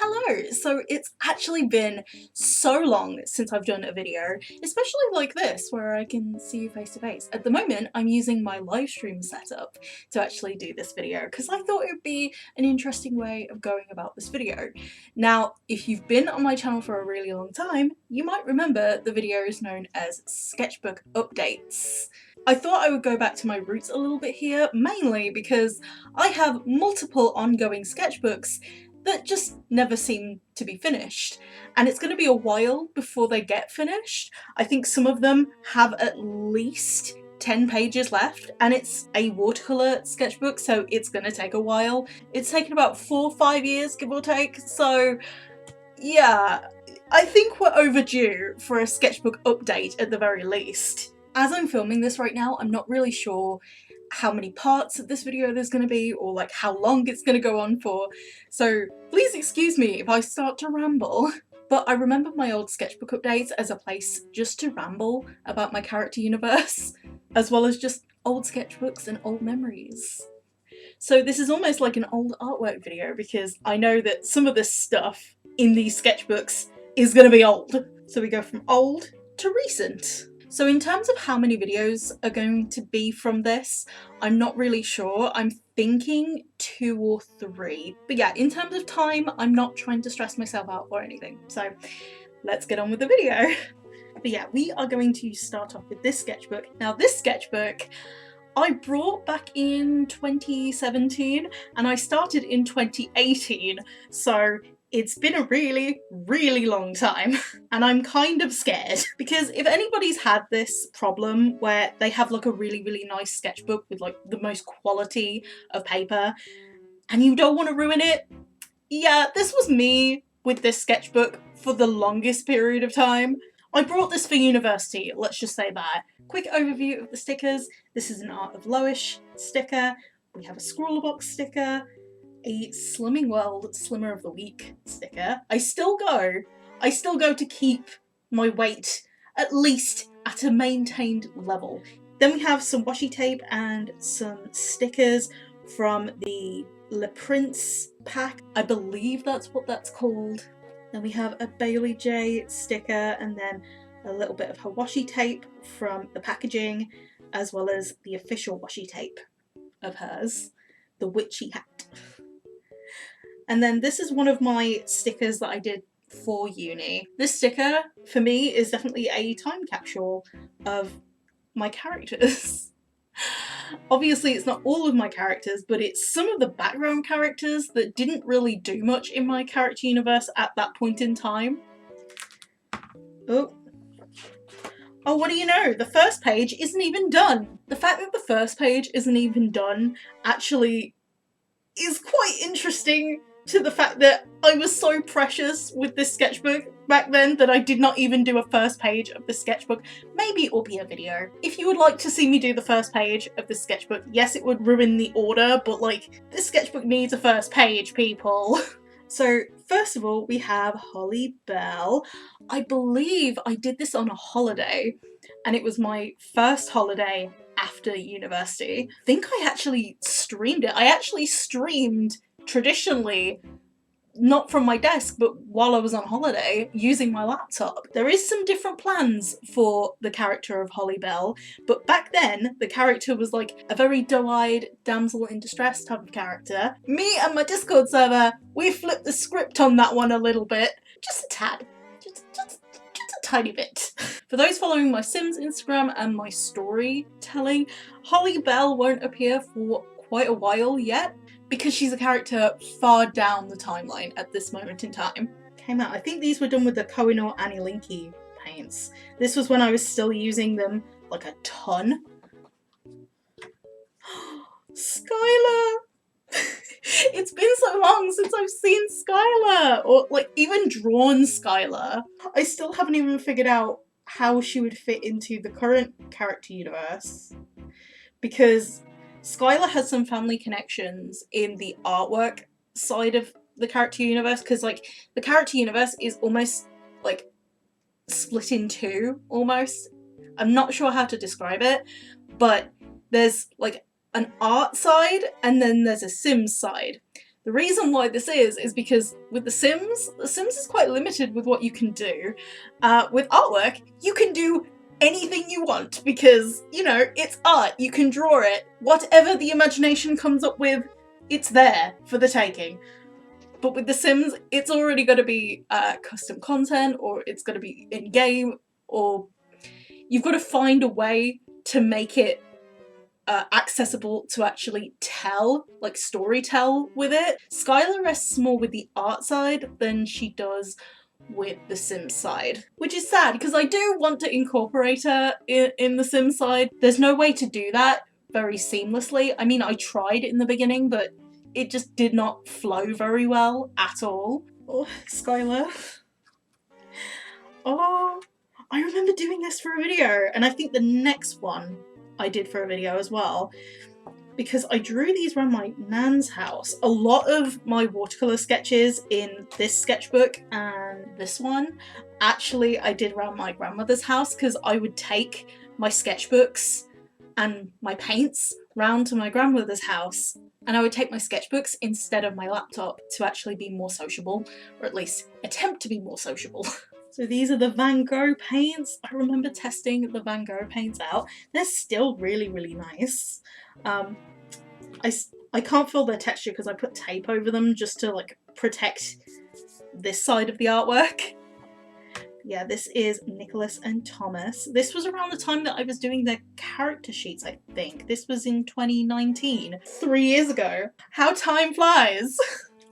Hello! So it's actually been so long since I've done a video, especially like this where I can see you face to face. At the moment I'm using my live stream setup to actually do this video because I thought it would be an interesting way of going about this video. Now if you've been on my channel for a really long time, you might remember the videos known as Sketchbook updates. I thought I would go back to my roots a little bit here, mainly because I have multiple ongoing sketchbooks that just never seem to be finished. And it's going to be a while before they get finished. I think some of them have at least 10 pages left, and it's a watercolor sketchbook, so it's going to take a while. It's taken about 4 or 5 years, give or take, so yeah, I think we're overdue for a sketchbook update at the very least. As I'm filming this right now, I'm not really sure how many parts of this video there's going to be, or like how long it's going to go on for, so please excuse me if I start to ramble. But I remember my old sketchbook updates as a place just to ramble about my character universe, as well as just old sketchbooks and old memories. So this is almost like an old artwork video because I know that some of this stuff in these sketchbooks is going to be old. So we go from old to recent. So in terms of how many videos are going to be from this, I'm not really sure. I'm thinking 2 or 3. But yeah, in terms of time, I'm not trying to stress myself out or anything. So let's get on with the video. But yeah, we are going to start off with this sketchbook. Now this sketchbook I brought back in 2017 and I started in 2018. So it's been a really, really long time and I'm kind of scared because if anybody's had this problem where they have like a really, really nice sketchbook with like the most quality of paper and you don't want to ruin it, yeah, this was me with this sketchbook for the longest period of time. I brought this for university, let's just say that. Quick overview of the stickers. This is an Art of Lowish sticker. We have a Scrawlrbox sticker, a Slimming World Slimmer of the Week sticker. I still go to keep my weight at least at a maintained level. Then we have some washi tape and some stickers from the Le Prince pack. I believe that's what that's called. Then we have a Bailey J sticker and then a little bit of her washi tape from the packaging, as well as the official washi tape of hers, the witchy hat. And then this is one of my stickers that I did for uni. This sticker, for me, is definitely a time capsule of my characters. Obviously it's not all of my characters, but it's some of the background characters that didn't really do much in my character universe at that point in time. Oh, what do you know? The first page isn't even done. The fact that the first page isn't even done actually is quite interesting, to the fact that I was so precious with this sketchbook back then that I did not even do a first page of the sketchbook. Maybe it will be a video. If you would like to see me do the first page of this sketchbook, yes, it would ruin the order, but like, this sketchbook needs a first page, people. So first of all, we have Holly Bell. I believe I did this on a holiday, and it was my first holiday after university. I think I actually streamed it. I actually streamed traditionally, not from my desk, but while I was on holiday using my laptop. There is some different plans for the character of Holly Bell, but back then the character was like a very doe-eyed damsel in distress type of character. Me and my Discord server, we flipped the script on that one a little bit, just a tad, just a tiny bit. For those following my Sims Instagram and my storytelling, Holly Bell won't appear for quite a while yet, because she's a character far down the timeline at this moment in time. Came out, I think these were done with the Kohinoor Annie Linky paints. This was when I was still using them like a ton. Skylar! It's been so long since I've seen Skylar, or like even drawn Skylar. I still haven't even figured out how she would fit into the current character universe, because Skylar has some family connections in the artwork side of the character universe, because like the character universe is almost like split in two, almost. I'm not sure how to describe it, but there's like an art side and then there's a Sims side. The reason why this is because with The Sims is quite limited with what you can do. With artwork, you can do anything you want because, you know, it's art, you can draw it. Whatever the imagination comes up with, it's there for the taking. But with The Sims, it's already got to be custom content, or it's got to be in-game, or you've got to find a way to make it accessible to actually tell, like storytell with it. Skylar rests more with the art side than she does with the Sims side, which is sad because I do want to incorporate her in the Sims side. There's no way to do that very seamlessly. I mean, I tried in the beginning, but it just did not flow very well at all. Oh, Skylar. Oh, I remember doing this for a video, and I think the next one I did for a video as well, because I drew these around my nan's house. A lot of my watercolor sketches in this sketchbook and this one, actually I did around my grandmother's house, because I would take my sketchbooks and my paints round to my grandmother's house, and I would take my sketchbooks instead of my laptop to actually be more sociable, or at least attempt to be more sociable. So these are the Van Gogh paints. I remember testing the Van Gogh paints out. They're still really, really nice. I can't feel their texture because I put tape over them just to like protect this side of the artwork. Yeah, this is Nicholas and Thomas. This was around the time that I was doing their character sheets, I think. This was in 2019, 3 years ago. How time flies.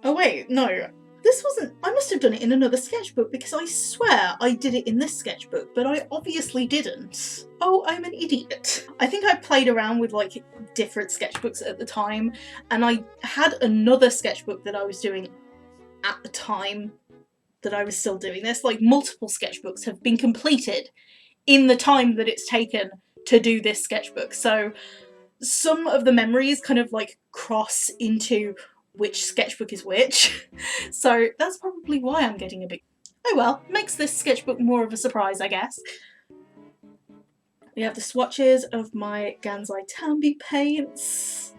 Oh wait, no. This wasn't, I must have done it in another sketchbook because I swear I did it in this sketchbook, but I obviously didn't. Oh, I'm an idiot. I think I played around with like different sketchbooks at the time, and I had another sketchbook that I was doing at the time that I was still doing this. Like multiple sketchbooks have been completed in the time that it's taken to do this sketchbook. So some of the memories kind of like cross into which sketchbook is which. So that's probably why I'm getting a bit... Oh well, makes this sketchbook more of a surprise, I guess. We have the swatches of my Gansai Tambi paints.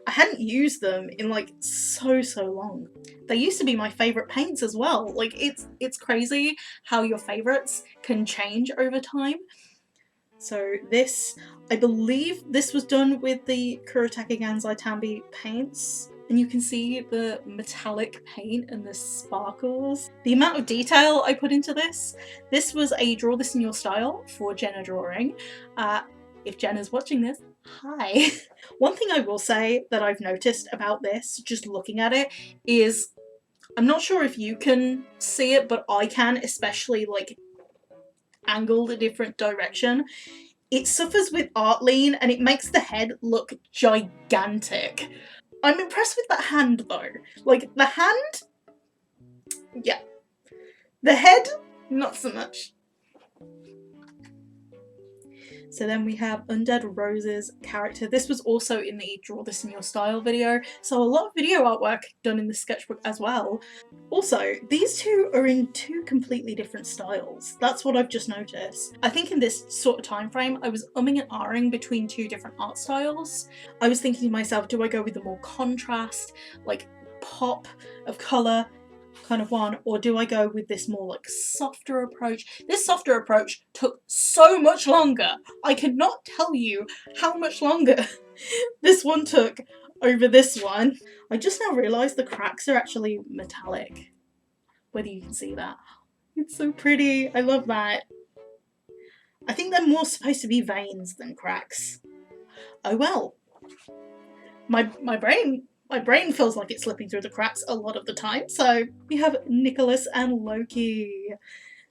I hadn't used them in like so long. They used to be my favourite paints as well. Like it's crazy how your favourites can change over time. So this, I believe this was done with the Kuretake Gansai Tambi paints. And you can see the metallic paint and the sparkles. The amount of detail I put into this. This was a Draw This in Your Style for Jenna Drawing. If Jenna's watching this, hi. One thing I will say that I've noticed about this, just looking at it, is I'm not sure if you can see it, but I can, especially like angled a different direction. It suffers with art lean and it makes the head look gigantic. I'm impressed with that hand though. Like the hand, yeah. The head, not so much. So then we have Undead Rose's character. This was also in the Draw This in Your Style video, so a lot of video artwork done in the sketchbook as well. Also, these two are in two completely different styles. That's what I've just noticed. I think in this sort of time frame, I was umming and ahhing between two different art styles. I was thinking to myself, do I go with the more contrast, like pop of colour kind of one, or do I go with this more like softer approach? This softer approach took so much longer. I cannot tell you how much longer this one took over this one. I just now realised the cracks are actually metallic. Whether you can see that. It's so pretty. I love that. I think they're more supposed to be veins than cracks. Oh well. My brain feels like it's slipping through the cracks a lot of the time. So we have Nicholas and Loki.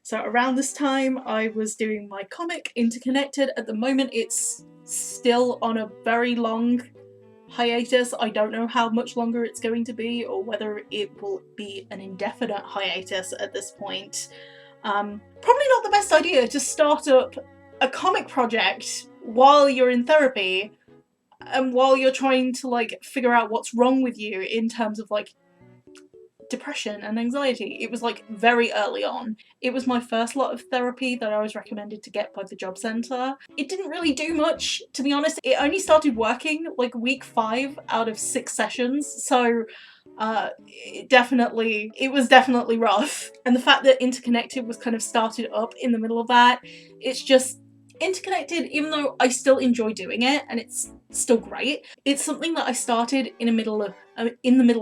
So around this time I was doing my comic Interconnected. At the moment it's still on a very long hiatus. I don't know how much longer it's going to be or whether it will be an indefinite hiatus at this point. Probably not the best idea to start up a comic project while you're in therapy and while you're trying to like figure out what's wrong with you in terms of like depression and anxiety. It was like very early on. It was my first lot of therapy that I was recommended to get by the job centre. It didn't really do much, to be honest. It only started working like week 5 out of 6 sessions, so It was definitely rough. And the fact that Interconnected was kind of started up in the middle of that, it's just Interconnected, even though I still enjoy doing it and it's still great, it's something that I started in the middle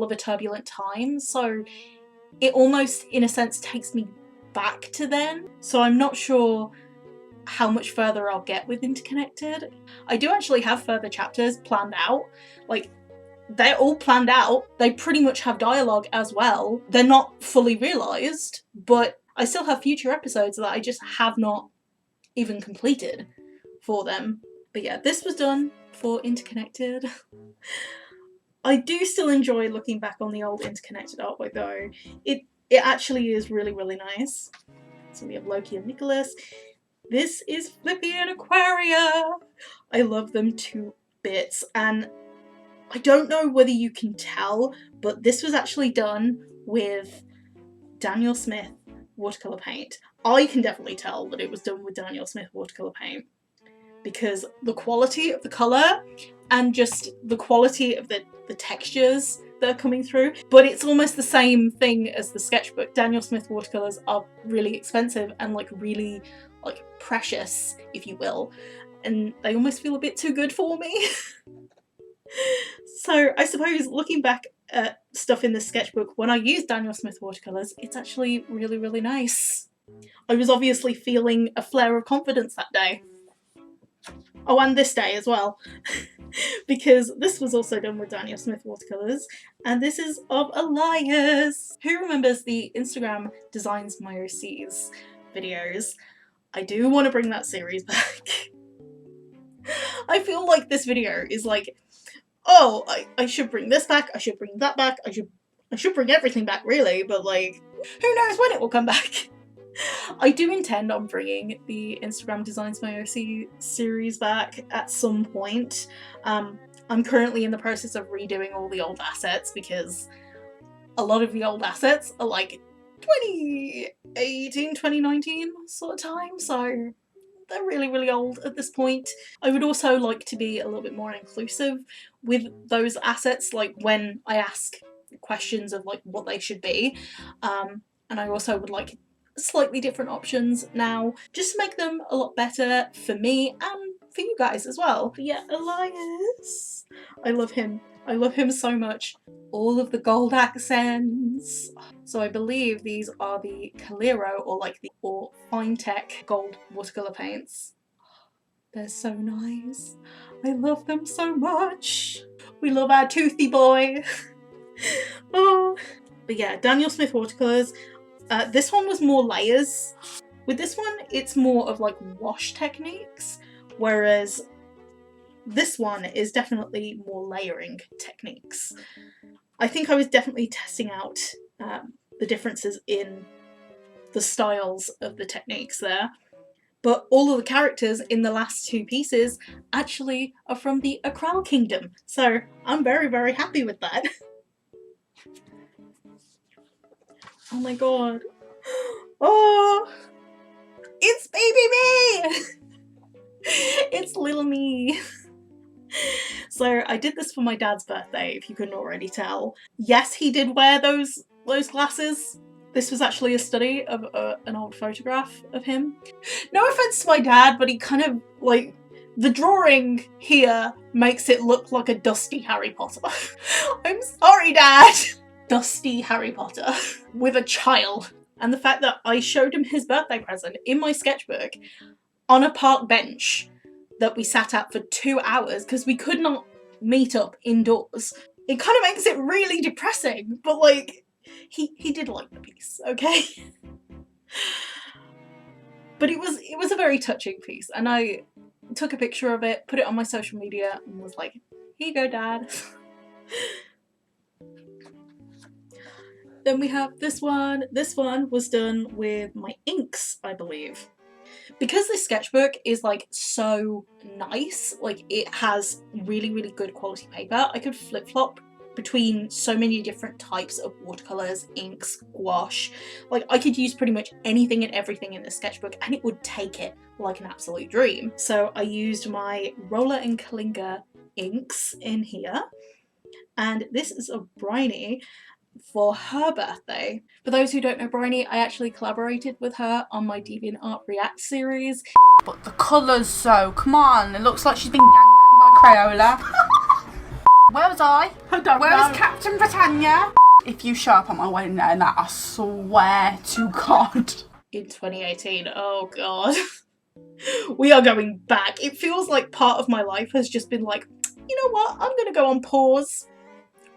of a turbulent time, so it almost in a sense takes me back to then. So I'm not sure how much further I'll get with Interconnected. I do actually have further chapters planned out, like they're all planned out. They pretty much have dialogue as well. They're not fully realised, but I still have future episodes that I just have not even completed for them. But yeah, this was done for Interconnected. I do still enjoy looking back on the old Interconnected artwork though. It actually is really, really nice. So we have Loki and Nicholas. This is Flippy and Aquaria. I love them to bits, and I don't know whether you can tell, but this was actually done with Daniel Smith watercolour paint. I can definitely tell that it was done with Daniel Smith watercolour paint because the quality of the colour and just the quality of the textures that are coming through, but it's almost the same thing as the sketchbook. Daniel Smith watercolours are really expensive and like really like precious, if you will, and they almost feel a bit too good for me. So I suppose looking back at stuff in the sketchbook, when I use Daniel Smith watercolours, it's actually really, really nice. I was obviously feeling a flare of confidence that day. Oh, and this day as well. Because this was also done with Daniel Smith watercolours, and this is of Elias. Who remembers the Instagram Designs My OCs videos? I do want to bring that series back. I feel like this video is like, oh, I should bring this back, I should bring that back, I should bring everything back really, but like, who knows when it will come back. I do intend on bringing the Instagram Designs My OC series back at some point. I'm currently in the process of redoing all the old assets because a lot of the old assets are like 2018, 2019 sort of time, so they're really, really old at this point. I would also like to be a little bit more inclusive with those assets, like when I ask questions of like what they should be. And I also would like slightly different options now, just to make them a lot better for me and for you guys as well. But yeah, Elias, I love him. I love him so much. All of the gold accents. So I believe these are the Calero or Finetech gold watercolour paints. They're so nice. I love them so much. We love our toothy boy. Oh. But yeah, Daniel Smith watercolours. This one was more layers. With this one, it's more of like wash techniques, whereas this one is definitely more layering techniques. I think I was definitely testing out the differences in the styles of the techniques there. But all of the characters in the last two pieces actually are from the Akral Kingdom, so I'm very, very happy with that. Oh my god. Oh! It's baby me! It's little me. So I did this for my dad's birthday, if you couldn't already tell. Yes, he did wear those glasses. This was actually a study of an old photograph of him. No offense to my dad, but he kind of, like, the drawing here makes it look like a dusty Harry Potter. I'm sorry, Dad! Dusty Harry Potter with a child. And the fact that I showed him his birthday present in my sketchbook on a park bench that we sat at for 2 hours because we could not meet up indoors. It kind of makes it really depressing, but like, he did like the piece, okay? But it was a very touching piece, and I took a picture of it, put it on my social media, and was like, here you go, Dad. Then we have this one. This one was done with my inks, I believe. Because this sketchbook is like so nice, like it has really, really good quality paper, I could flip-flop between so many different types of watercolours, inks, gouache. Like I could use pretty much anything and everything in this sketchbook and it would take it like an absolute dream. So I used my Roller and Kalinga inks in here. And this is a Bryony for her birthday. For those who don't know Bryony, I actually collaborated with her on my DeviantArt React series. But the colours though, come on, it looks like she's been gangbanged by Crayola. Where was I? Where was Captain Britannia? If you show up at my wedding day and that, I swear to God. In 2018, oh god. We are going back. It feels like part of my life has just been like, you know what, I'm gonna go on pause.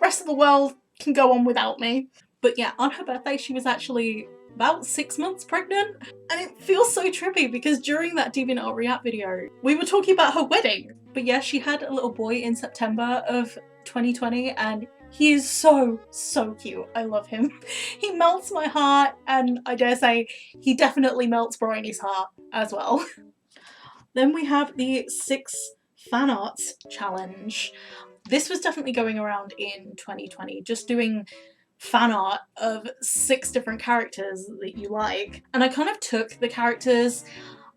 Rest of the world can go on without me. But yeah, on her birthday she was actually about 6 months pregnant, and it feels so trippy because during that DeviantArt React video we were talking about her wedding. But yeah, she had a little boy in September of 2020 and he is so cute. I love him. He melts my heart, and I dare say he definitely melts Bryony's heart as well. Then we have the 6 fan arts challenge. This was definitely going around in 2020, just doing fan art of 6 different characters that you like. And I kind of took the characters,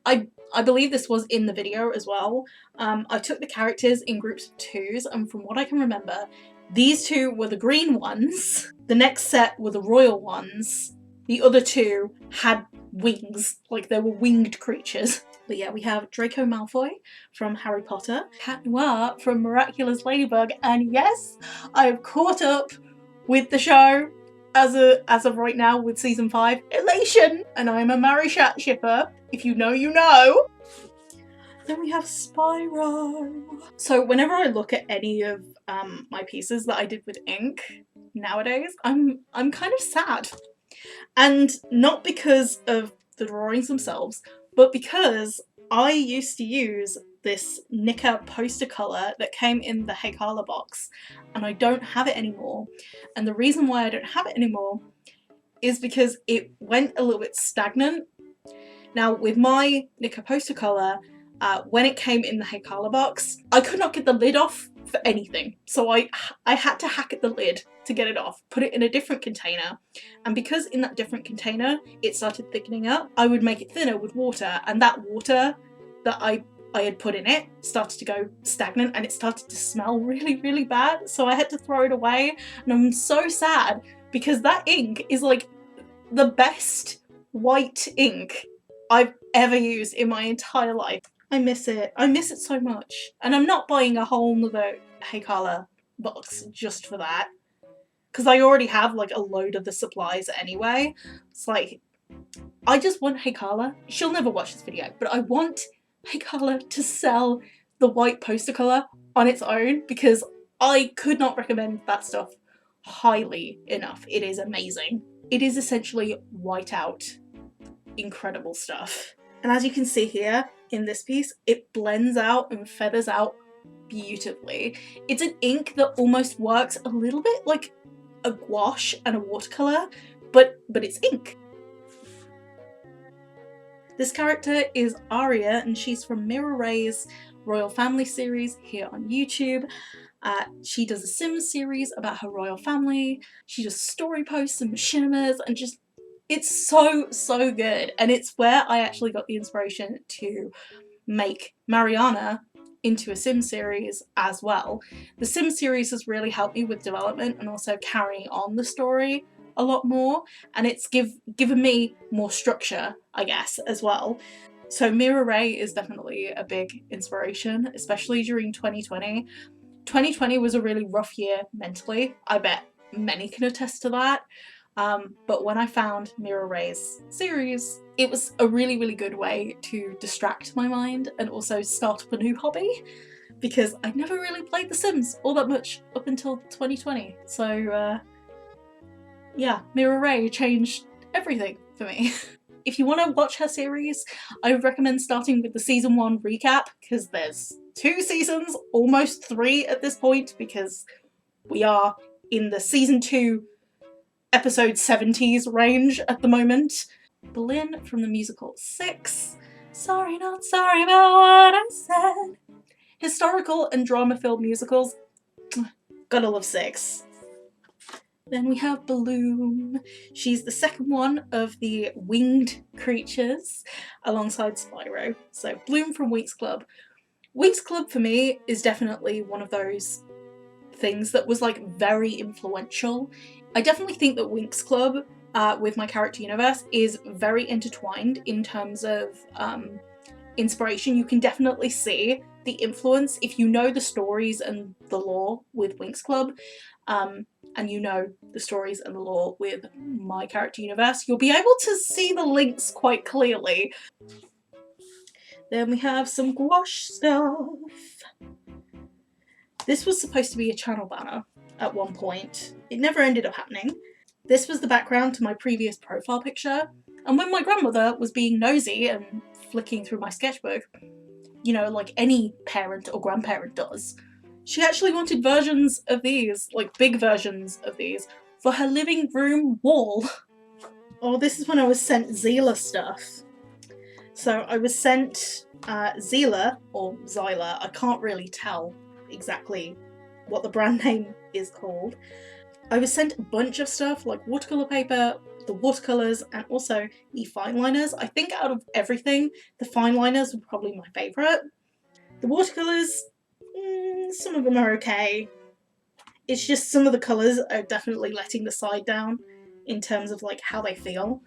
I believe this was in the video as well, I took the characters in groups of 2s, and from what I can remember, these 2 were the green ones, the next set were the royal ones, the other 2 had wings, like they were winged creatures. But yeah, we have Draco Malfoy from Harry Potter, Cat Noir from Miraculous Ladybug, and yes, I've caught up with the show as of right now with season 5, Elation, and I'm a Marishat shipper. If you know, you know. Then we have Spyro. So whenever I look at any of my pieces that I did with ink nowadays, I'm kind of sad. And not because of the drawings themselves, but because I used to use this Nika poster colour that came in the Watercolor box, and I don't have it anymore. And the reason why I don't have it anymore is because it went a little bit stagnant. Now with my Nika poster colour, when it came in the Watercolor box, I could not get the lid off for anything. So I had to hack at the lid to get it off, put it in a different container, and because in that different container it started thickening up, I would make it thinner with water, and that water that I had put in it started to go stagnant and it started to smell really bad, so I had to throw it away, and I'm so sad because that ink is like the best white ink I've ever used in my entire life. I miss it so much, and I'm not buying a whole nother Watercolor box just for that, because I already have like a load of the supplies anyway. It's like, I just want Watercolor. She'll never watch this video, but I want Watercolor to sell the white poster colour on its own, because I could not recommend that stuff highly enough. It is amazing. It is essentially whiteout incredible stuff. And as you can see here in this piece, it blends out and feathers out beautifully. It's an ink that almost works a little bit like a gouache and a watercolor, but it's ink. This character is Aria, and she's from Mirror Ray's Royal Family series here on YouTube. She does a Sims series about her royal family. She does story posts and machinimas, and just, it's so good. And it's where I actually got the inspiration to make Mariana into a Sim series as well. The Sim series has really helped me with development and also carrying on the story a lot more, and it's given me more structure, I guess, as well. So Mirror Ray is definitely a big inspiration, especially during 2020. 2020 was a really rough year mentally. I bet many can attest to that. But when I found Mirror Ray's series, it was a really good way to distract my mind and also start up a new hobby, because I never really played The Sims all that much up until 2020. So yeah, Mirror Ray changed everything for me. If you want to watch her series, I would recommend starting with the season 1 recap, because there's 2 seasons, almost 3 at this point, because we are in the season 2 episode 70s range at the moment. Berlin from the musical 6. Sorry not sorry about what I said. Historical and drama-filled musicals. Gotta love 6. Then we have Bloom. She's the second one of the winged creatures alongside Spyro. So Bloom from Week's Club. Week's Club for me is definitely one of those things that was like very influential. I definitely think that Winx Club with my character universe is very intertwined in terms of inspiration. You can definitely see the influence if you know the stories and the lore with Winx Club, and you know the stories and the lore with my character universe, you'll be able to see the links quite clearly. Then we have some gouache stuff. This was supposed to be a channel banner at one point. It never ended up happening. This was the background to my previous profile picture, and when my grandmother was being nosy and flicking through my sketchbook, you know, like any parent or grandparent does, she actually wanted versions of these, like big versions of these, for her living room wall. Oh, this is when I was sent Zila stuff. So I was sent Zila, or Zyla, I can't really tell exactly what the brand name is called. I was sent a bunch of stuff like watercolor paper, the watercolors, and also the fine liners. I think out of everything, the fine liners were probably my favourite. The watercolors, some of them are okay. It's just some of the colours are definitely letting the side down in terms of like how they feel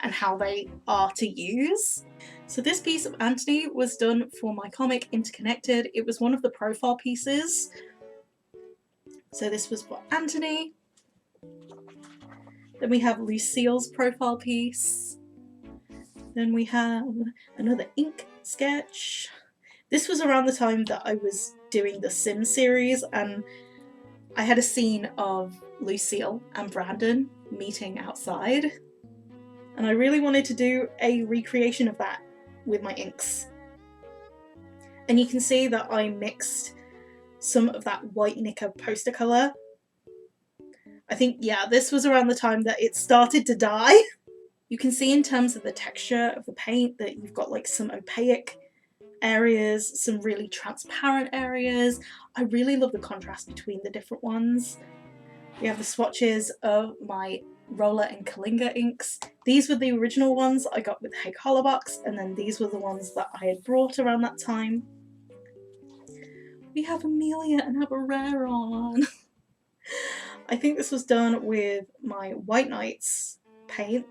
and how they are to use. So this piece of Anthony was done for my comic Interconnected. It was one of the profile pieces. So this was for Anthony. Then we have Lucille's profile piece. Then we have another ink sketch. This was around the time that I was doing the Sim series, and I had a scene of Lucille and Brandon meeting outside, and I really wanted to do a recreation of that with my inks. And you can see that I mixed some of that white Nika poster colour. I think, yeah, this was around the time that it started to die. You can see in terms of the texture of the paint that you've got like some opaque areas, some really transparent areas. I really love the contrast between the different ones. We have the swatches of my Roller and Kalinga inks. These were the original ones I got with Hey Colourbox, and then these were the ones that I had brought around that time. We have Amelia and Abereron. I think this was done with my White Knights paint.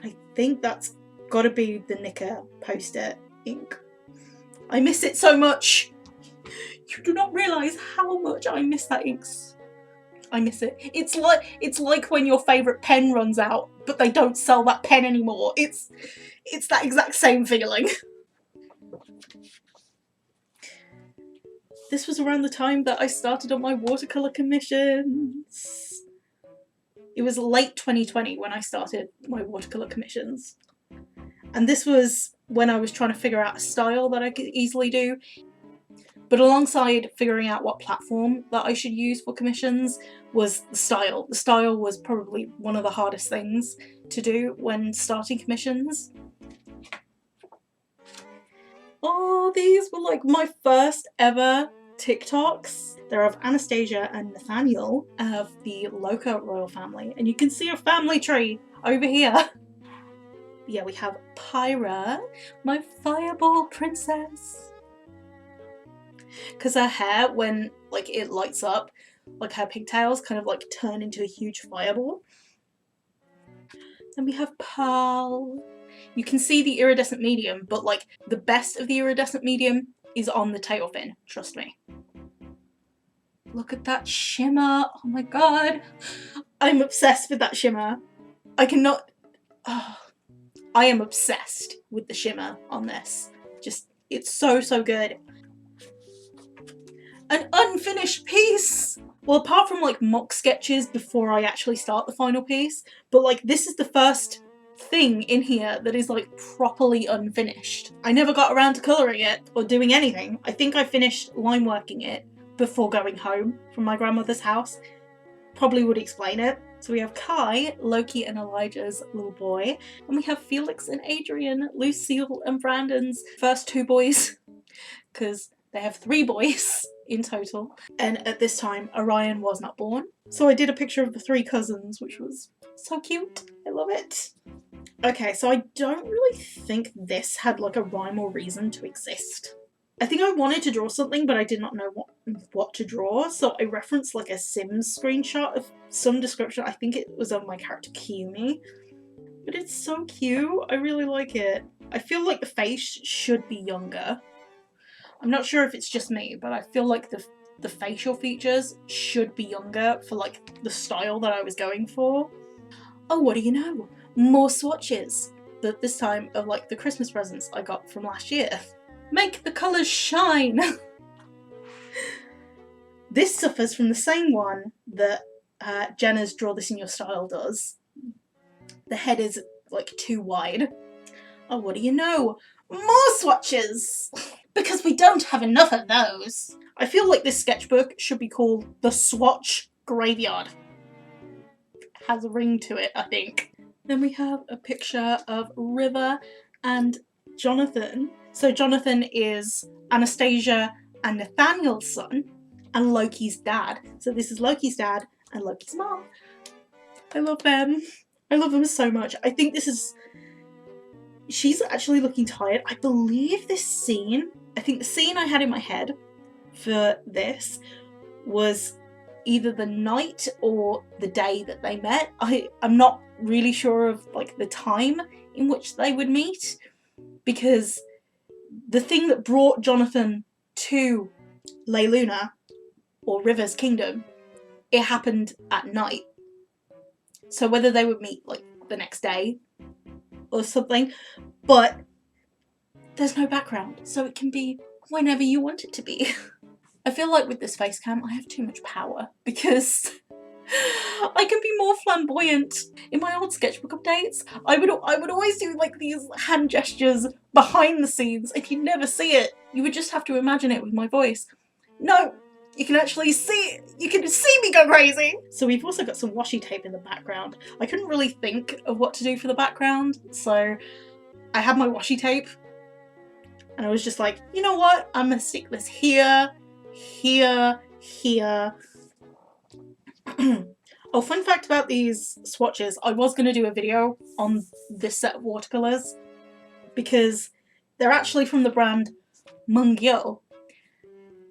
I think that's got to be the Nika poster ink. I miss it so much. You do not realise how much I miss that ink. I miss it. It's like when your favourite pen runs out, but they don't sell that pen anymore. It's that exact same feeling. This was around the time that I started on my watercolour commissions. It was late 2020 when I started my watercolour commissions. And this was when I was trying to figure out a style that I could easily do. But alongside figuring out what platform that I should use for commissions was the style. The style was probably one of the hardest things to do when starting commissions. Oh, these were like my first ever TikToks. They're of Anastasia and Nathaniel of the Loca royal family. And you can see a family tree over here. Yeah, we have Pyra, my fireball princess. Because her hair, when like it lights up, like her pigtails kind of like turn into a huge fireball. Then we have Pearl. You can see the iridescent medium, but like the best of the iridescent medium is on the tail fin, trust me. Look at that shimmer, oh my god. I'm obsessed with that shimmer. I cannot, oh, I am obsessed with the shimmer on this. Just, it's so, so good. An unfinished piece! Well, apart from like mock sketches before I actually start the final piece, but like this is the first thing in here that is like properly unfinished. I never got around to colouring it or doing anything. I think I finished line working it before going home from my grandmother's house. Probably would explain it. So we have Kai, Loki and Elijah's little boy, and we have Felix and Adrian, Lucille and Brandon's first two boys, because they have 3 boys in total. And at this time, Orion was not born. So I did a picture of the 3 cousins, which was so cute. I love it. Okay, so I don't really think this had like a rhyme or reason to exist. I think I wanted to draw something, but I did not know what to draw, so I referenced like a Sims screenshot of some description. I think it was of my character Kiyomi. But it's so cute. I really like it. I feel like the face should be younger. I'm not sure if it's just me, but I feel like the facial features should be younger for like the style that I was going for. Oh, what do you know? More swatches, but this time of like the Christmas presents I got from last year. Make the colours shine! This suffers from the same one that Jenna's Draw This In Your Style does. The head is like too wide. Oh, what do you know? More swatches! Because we don't have enough of those. I feel like this sketchbook should be called the Swatch Graveyard. It has a ring to it, I think. Then we have a picture of River and Jonathan. So Jonathan is Anastasia and Nathaniel's son and Loki's dad. So this is Loki's dad and Loki's mom. I love them. I love them so much. I think this is... She's actually looking tired. I believe this scene... I think the scene I had in my head for this was either the night or the day that they met. I'm not really sure of like the time in which they would meet, because the thing that brought Jonathan to Leiluna or River's kingdom, it happened at night. So whether they would meet like the next day or something, but there's no background, so it can be whenever you want it to be. I feel like with this face cam I have too much power because I can be more flamboyant. In my old sketchbook updates, I would always do like these hand gestures behind the scenes and you'd never see it. You would just have to imagine it with my voice. No, you can actually see, you can see me go crazy. So we've also got some washi tape in the background. I couldn't really think of what to do for the background, so I had my washi tape and I was just like, you know what? I'm gonna stick this here, here, here. Oh, fun fact about these swatches, I was going to do a video on this set of watercolors because they're actually from the brand Mungyo.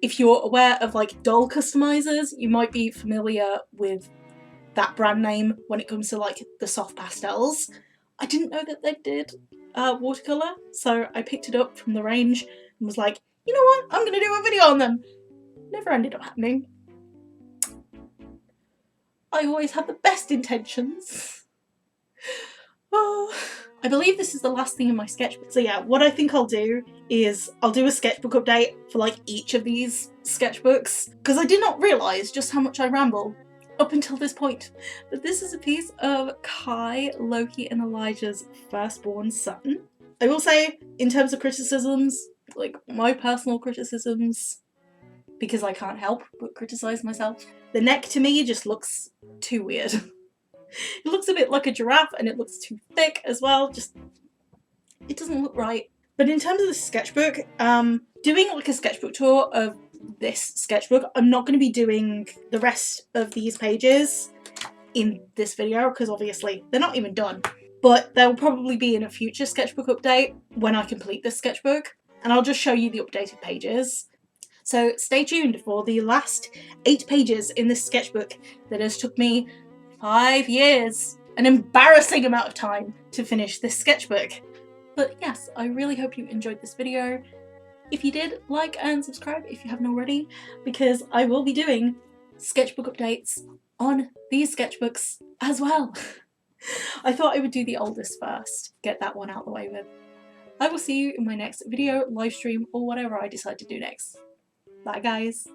If you're aware of like doll customizers, you might be familiar with that brand name when it comes to like the soft pastels. I didn't know that they did watercolor, so I picked it up from the range and was like, you know what, I'm going to do a video on them. Never ended up happening. I always have the best intentions. Oh, I believe this is the last thing in my sketchbook. So yeah, what I think I'll do is I'll do a sketchbook update for like each of these sketchbooks, because I did not realise just how much I ramble up until this point. But this is a piece of Kai, Loki and Elijah's firstborn son. I will say, in terms of criticisms, like my personal criticisms, because I can't help but criticise myself, the neck to me just looks too weird. It looks a bit like a giraffe and it looks too thick as well. Just, it doesn't look right. But in terms of the sketchbook, doing like a sketchbook tour of this sketchbook, I'm not going to be doing the rest of these pages in this video because obviously they're not even done. But they'll probably be in a future sketchbook update when I complete this sketchbook, and I'll just show you the updated pages. So stay tuned for the last 8 pages in this sketchbook that has took me 5 years, an embarrassing amount of time to finish this sketchbook. But yes, I really hope you enjoyed this video. If you did, like and subscribe if you haven't already, because I will be doing sketchbook updates on these sketchbooks as well. I thought I would do the oldest first, get that one out the way with. I will see you in my next video, live stream, or whatever I decide to do next. Bye guys.